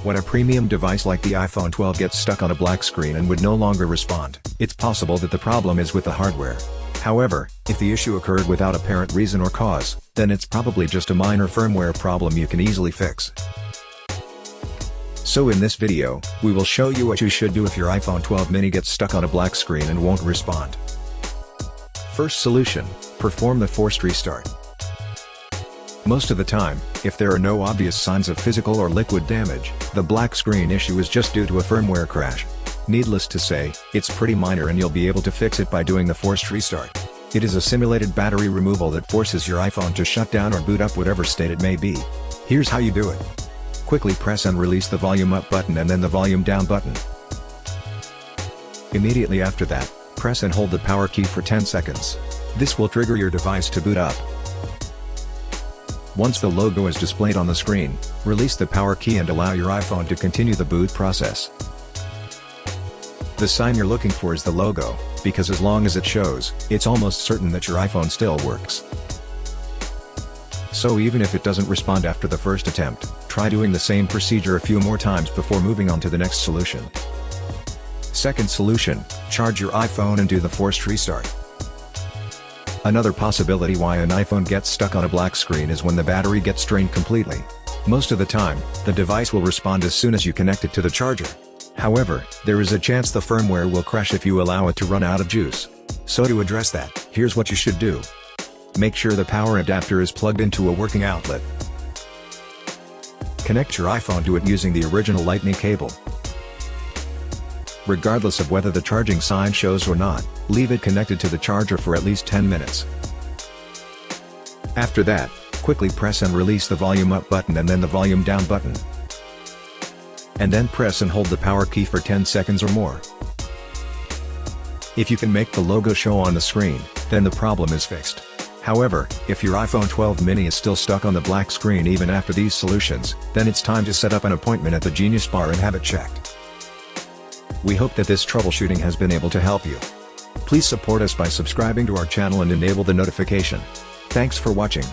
When a premium device like the iPhone 12 gets stuck on a black screen and would no longer respond, it's possible that the problem is with the hardware. However, if the issue occurred without apparent reason or cause, then it's probably just a minor firmware problem you can easily fix. So in this video, we will show you what you should do if your iPhone 12 mini gets stuck on a black screen and won't respond. First solution: perform the forced restart. Most of the time, if there are no obvious signs of physical or liquid damage, the black screen issue is just due to a firmware crash. Needless to say, it's pretty minor and you'll be able to fix it by doing the forced restart. It is a simulated battery removal that forces your iPhone to shut down or boot up whatever state it may be. Here's how you do it. Quickly press and release the volume up button and then the volume down button. Immediately after that, press and hold the power key for 10 seconds. This will trigger your device to boot up. Once the logo is displayed on the screen, release the power key and allow your iPhone to continue the boot process. The sign you're looking for is the logo, because as long as it shows, it's almost certain that your iPhone still works. So even if it doesn't respond after the first attempt, try doing the same procedure a few more times before moving on to the next solution. Second solution: charge your iPhone and do the forced restart. Another possibility why an iPhone gets stuck on a black screen is when the battery gets drained completely. Most of the time, the device will respond as soon as you connect it to the charger. However, there is a chance the firmware will crash if you allow it to run out of juice. So to address that, here's what you should do. Make sure the power adapter is plugged into a working outlet. Connect your iPhone to it using the original Lightning cable. Regardless of whether the charging sign shows or not, leave it connected to the charger for at least 10 minutes. After that, quickly press and release the volume up button and then the volume down button. And then press and hold the power key for 10 seconds or more. If you can make the logo show on the screen, then the problem is fixed. However, if your iPhone 12 mini is still stuck on the black screen even after these solutions, then it's time to set up an appointment at the Genius Bar and have it checked. We hope that this troubleshooting has been able to help you. Please support us by subscribing to our channel and enable the notification. Thanks for watching.